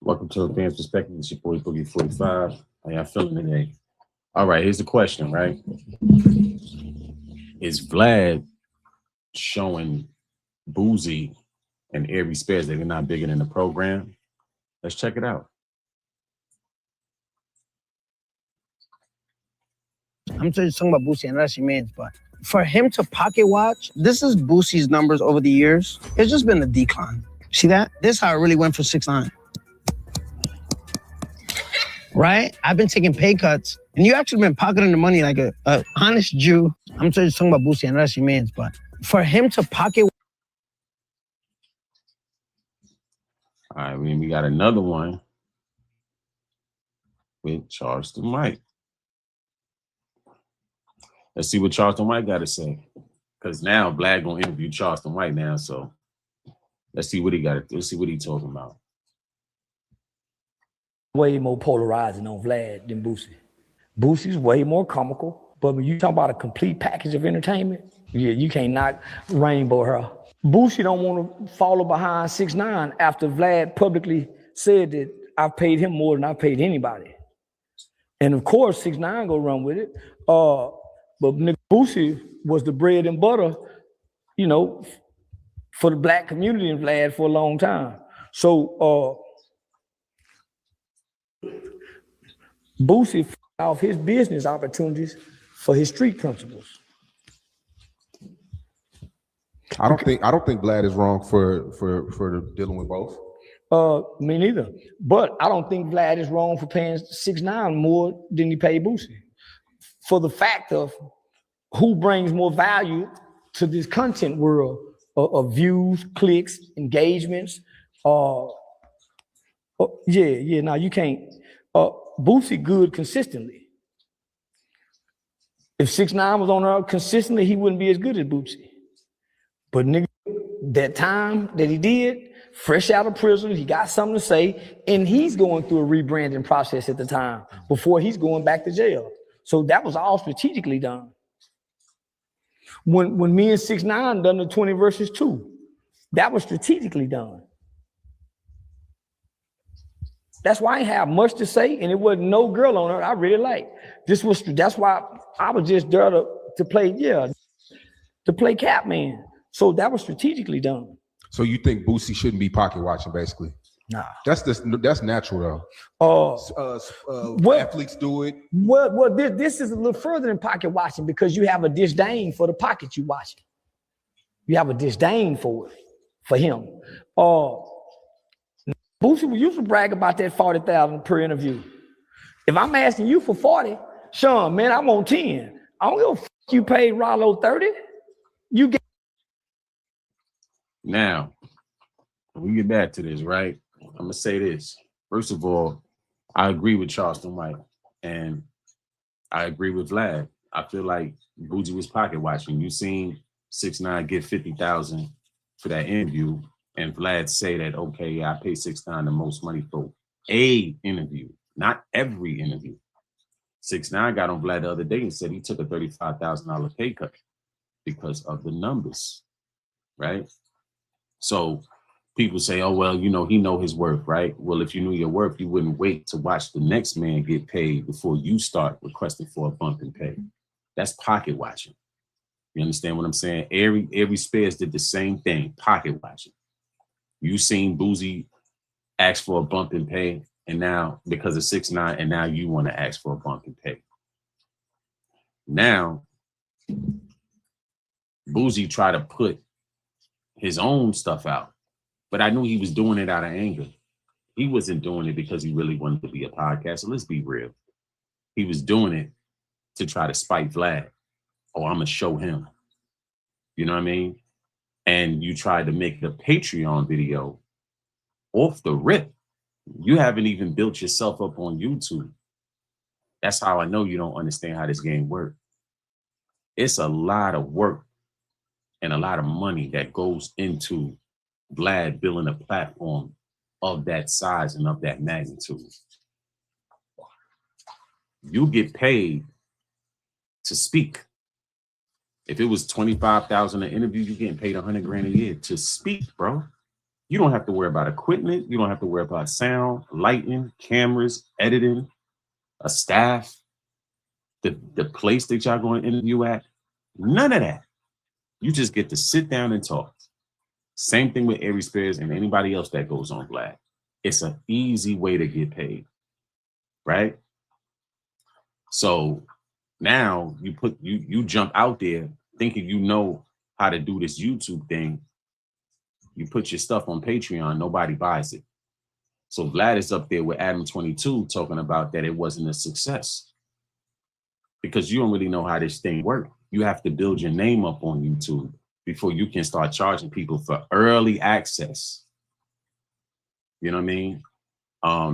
Welcome to the Fans Perspective. It's your boy Boogie 45. How y'all feeling today? All right, here's the question, right? Is Vlad showing Boosie and Aries that they're not bigger than the program? Let's check it out. I'm just talking about Boosie, and that's what he means, but for him to pocket watch, this is Boosie's numbers over the years. It's just been a decline. See that? This is how it really went for 6ix9ine. Right? I've been taking pay cuts, and you actually been pocketing the money like a honest Jew. I'm just talking about Boosie, and that's what he means, but for him to pocket. All right, we got another one with Charleston White. Let's see what Charleston White got to say. Because now Vlad gonna interview Charleston White now, so let's see what he got to do. Let's see what he talking about. Way more polarizing on Vlad than Boosie. Boosie's way more comical, but when you talk about a complete package of entertainment, yeah, you can't knock Rainbow her. Boosie don't want to follow behind 6ix9ine after Vlad publicly said that I've paid him more than I've paid anybody. And of course, 6ix9ine go run with it. But nigga, Boosie was the bread and butter, you know, for the black community in Vlad for a long time. So Boosie off his business opportunities for his street principles. I don't think Vlad is wrong for dealing with both. Me neither. But I don't think Vlad is wrong for paying 6ix9ine more than he paid Boosie. For the fact of who brings more value to this content world of views, clicks, engagements. Now you can't. Boosie good consistently. If 6ix9ine was on there consistently, he wouldn't be as good as Boosie. But nigga, that time that he did, fresh out of prison, he got something to say, and he's going through a rebranding process at the time before he's going back to jail. So that was all strategically done. When me and 6ix9ine done the 20 versus 2, that was strategically done. That's why I ain't have much to say, and it wasn't no girl on her I really liked. That's why I was just there to play Catman. So that was strategically done. So you think Boosie shouldn't be pocket watching, basically? Nah. That's natural though. Athletes do it. Well, this is a little further than pocket watching because you have a disdain for the pocket you watching. You have a disdain for it, for him. Boosie used to brag about that 40,000 per interview. If I'm asking you for 40, Sean, man, I want 10. I don't give a fuck you paid Rollo 30. You get. Now, when we get back to this, right? I'm gonna say this. First of all, I agree with Charleston White, and I agree with Vlad. I feel like Boosie was pocket watching. You seen 6ix9ine get 50,000 for that interview, and Vlad say that, okay, I pay 6ix9ine the most money for a interview, not every interview. 6ix9ine got on Vlad the other day and said he took a $35,000 pay cut because of the numbers, right? So people say, oh, well, you know, he know his worth, right? Well, if you knew your worth, you wouldn't wait to watch the next man get paid before you start requesting for a bump in pay. That's pocket watching. You understand what I'm saying? Aries did the same thing, pocket watching. You seen Boosie ask for a bump in pay, and now because of 6ix9ine, and now you want to ask for a bump in pay. Now, Boosie tried to put his own stuff out, but I knew he was doing it out of anger. He wasn't doing it because he really wanted to be a podcaster. Let's be real. He was doing it to try to spite Vlad. Oh, I'm gonna show him. You know what I mean? And you tried to make the Patreon video off the rip. You haven't even built yourself up on YouTube. That's how I know you don't understand how this game works. It's a lot of work and a lot of money that goes into Vlad building a platform of that size and of that magnitude. You get paid to speak. If it was 25,000 an interview, you're getting paid 100 grand a year to speak, bro. You don't have to worry about equipment. You don't have to worry about sound, lighting, cameras, editing, a staff, the place that y'all going to interview at. None of that. You just get to sit down and talk. Same thing with Aries Spears and anybody else that goes on Vlad. It's an easy way to get paid, right? So now you jump out there thinking you know how to do this YouTube thing. You put your stuff on Patreon, nobody buys it. So Vlad is up there with Adam 22 talking about that it wasn't a success because you don't really know how this thing works. You have to build your name up on YouTube before you can start charging people for early access. You know what I mean?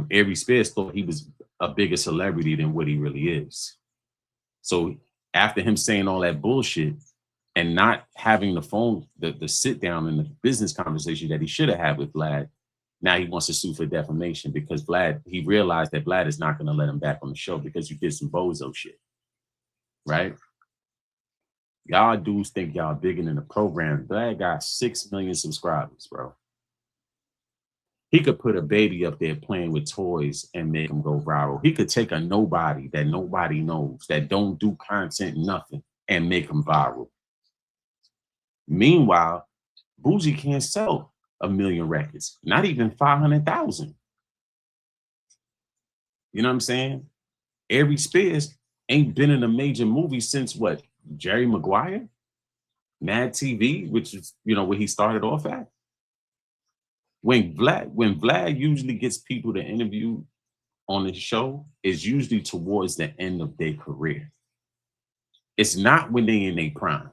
Aries Spears thought he was a bigger celebrity than what he really is. So after him saying all that bullshit and not having the phone, the sit down and the business conversation that he should have had with Vlad, now he wants to sue for defamation because he realized that Vlad is not going to let him back on the show because you did some bozo shit, right? Y'all dudes think y'all bigger than the program. Vlad got 6 million subscribers, bro. He could put a baby up there playing with toys and make him go viral. He could take a nobody that nobody knows, that don't do content, nothing, and make him viral. Meanwhile, Boosie can't sell 1 million records, not even 500,000. You know what I'm saying? Aries Spears ain't been in a major movie since what? Jerry Maguire? Mad TV, which is, where he started off at. When Vlad usually gets people to interview on his show, is usually towards the end of their career. It's not when they in their prime.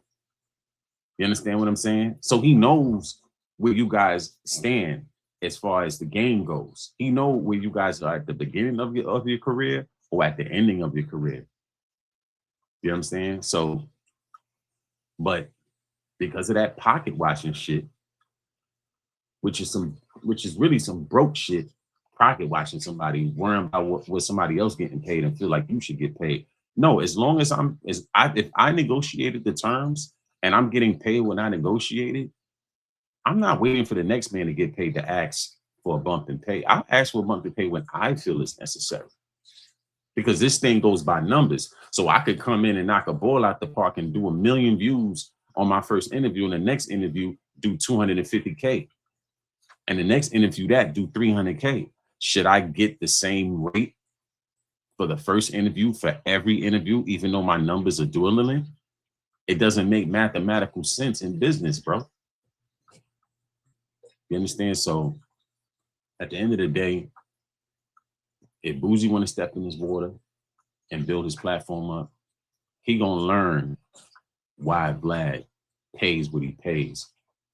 You understand what I'm saying? So he knows where you guys stand as far as the game goes. He knows where you guys are at the beginning of your career or at the ending of your career. You know what I'm saying? So, but because of that pocket watching shit, which is really some broke shit, pocket watching somebody, worrying about what somebody else getting paid and feel like you should get paid. No, as long as if I negotiated the terms and I'm getting paid when I negotiated, I'm not waiting for the next man to get paid to ask for a bump in pay. I'll ask for a bump in pay when I feel it's necessary. Because this thing goes by numbers. So I could come in and knock a ball out the park and do 1 million views on my first interview, and the next interview do 250K. And the next interview do 300K. Should I get the same rate for the first interview for every interview, even though my numbers are dwindling? It doesn't make mathematical sense in business, bro. You understand? So at the end of the day, if Boosie want to step in his water and build his platform up, he gonna learn why Vlad pays what he pays.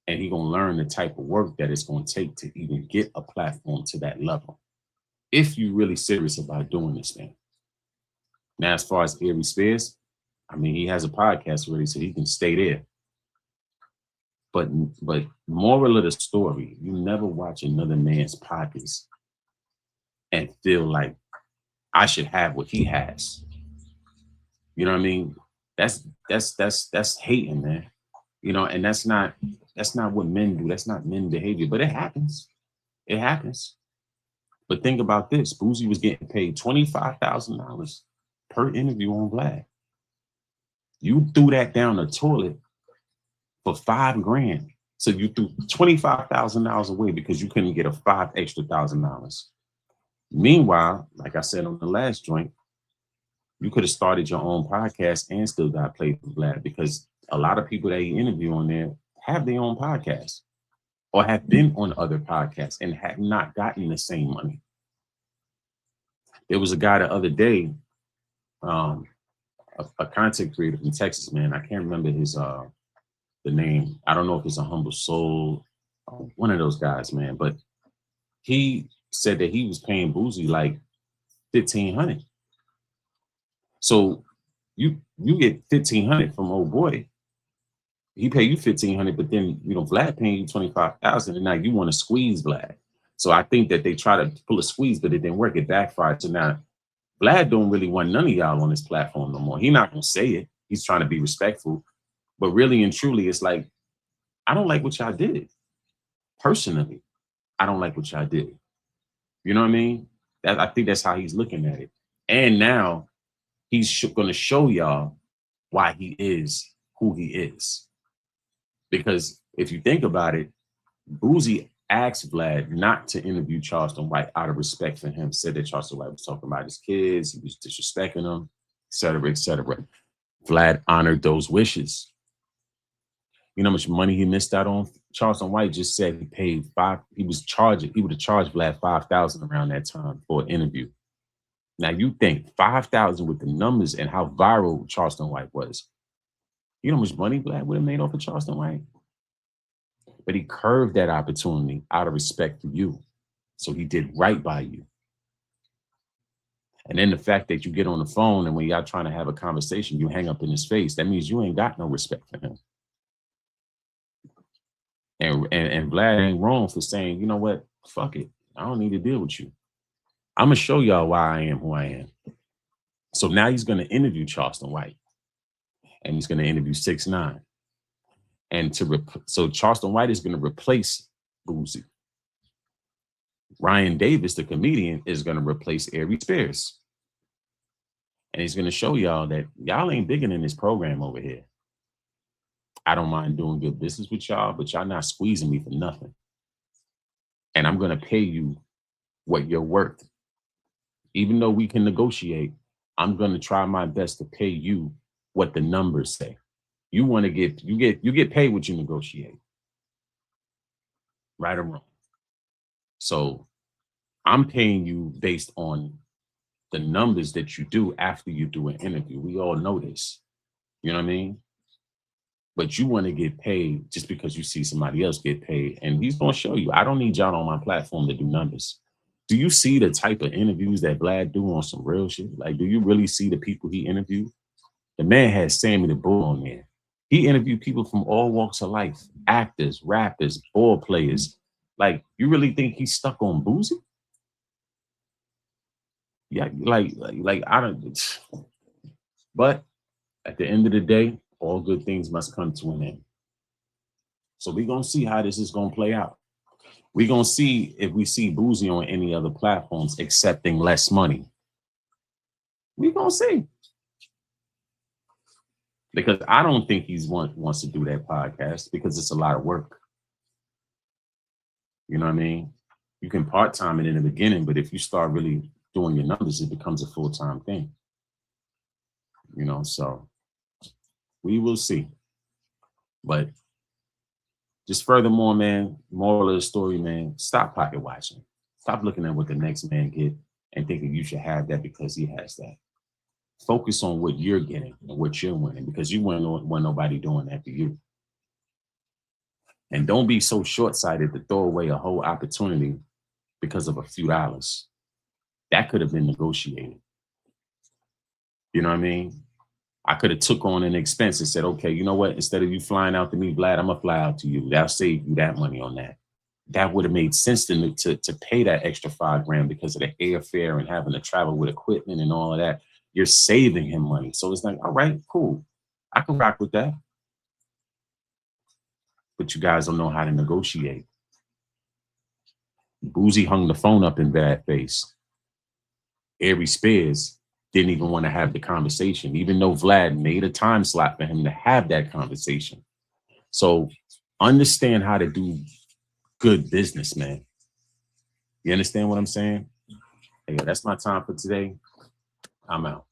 And he gonna learn the type of work that it's gonna take to even get a platform to that level. If you're really serious about doing this thing. Now, as far as Aries Spears, I mean, he has a podcast already, so he can stay there. But moral of the story, you never watch another man's pockets and feel like I should have what he has. You know what I mean? That's hating, man. And that's not what men do. That's not men behavior, but it happens. It happens. But think about this. Boosie was getting paid $25,000 per interview on Vlad. You threw that down the toilet for $5,000. So you threw $25,000 away because you couldn't get a $5,000 extra. Meanwhile, like I said on the last joint, you could have started your own podcast and still got played for Vlad, because a lot of people that you interview on there have their own podcasts or have been on other podcasts and have not gotten the same money. There was a guy the other day, a content creator from Texas, man. I can't remember the name. I don't know if it's a Humble Soul, one of those guys, man. But he said that he was paying Boosie like $1,500. So you get $1,500 from old boy. He pay you $1,500, but then Vlad paying you $25,000, and now you want to squeeze Vlad. So I think that they try to pull a squeeze, but it didn't work. It backfired. So now Vlad don't really want none of y'all on his platform no more. He not gonna say it. He's trying to be respectful, but really and truly, it's like, I don't like what y'all did personally. I don't like what y'all did. You know what I mean? I think that's how he's looking at it. And now he's going to show y'all why he is who he is. Because if you think about it, Boosie asked Vlad not to interview Charleston White out of respect for him, said that Charleston White was talking about his kids, he was disrespecting them, et cetera, et cetera. Vlad honored those wishes. You know how much money he missed out on? Charleston White just said he paid he would have charged Vlad $5,000 around that time for an interview. Now you think $5,000 with the numbers and how viral Charleston White was. You know how much money Vlad would have made off of Charleston White? But he curved that opportunity out of respect for you. So he did right by you. And then the fact that you get on the phone and when y'all trying to have a conversation, you hang up in his face, that means you ain't got no respect for him. And Vlad ain't wrong for saying, you know what, fuck it. I don't need to deal with you. I'm going to show y'all why I am who I am. So now he's going to interview Charleston White. And he's going to interview 6ix9ine. And so Charleston White is going to replace Boosie. Ryan Davis, the comedian, is going to replace Aries Spears. And he's going to show y'all that y'all ain't bigger than this program over here. I don't mind doing good business with y'all, but y'all not squeezing me for nothing. And I'm going to pay you what you're worth. Even though we can negotiate, I'm going to try my best to pay you what the numbers say. You want to you get paid what you negotiate. Right or wrong. So I'm paying you based on the numbers that you do after you do an interview. We all know this. You know what I mean? But you want to get paid just because you see somebody else get paid. And he's going to show you, I don't need y'all on my platform to do numbers. Do you see the type of interviews that Vlad do on some real shit? Like, do you really see the people he interviewed? The man had Sammy the Bull on there. He interviewed people from all walks of life, actors, rappers, ball players. Like, you really think he's stuck on Boosie? Yeah, like I don't. But at the end of the day, all good things must come to an end. So we're going to see how this is going to play out. We're going to see if we see Boosie on any other platforms accepting less money. We're going to see. Because I don't think he wants to do that podcast because it's a lot of work. You know what I mean? You can part-time it in the beginning, but if you start really doing your numbers, it becomes a full-time thing. You know, so we will see. But just furthermore, man, moral of the story, man, stop pocket watching. Stop looking at what the next man get and thinking you should have that because he has that. Focus on what you're getting and what you're winning because you want nobody doing that for you. And don't be so short-sighted to throw away a whole opportunity because of a few dollars. That could have been negotiated. You know what I mean? I could have took on an expense and said, okay, you know what? Instead of you flying out to me, Vlad, I'm gonna fly out to you. That'll save you that money on that. That would have made sense to me to pay that extra $5,000 because of the airfare and having to travel with equipment and all of that. You're saving him money. So it's like, all right, cool. I can rock with that. But you guys don't know how to negotiate. Boosie hung the phone up in bad face. Aries Spears didn't even want to have the conversation, even though Vlad made a time slot for him to have that conversation. So understand how to do good business, man. You understand what I'm saying? Hey, that's my time for today. I'm out.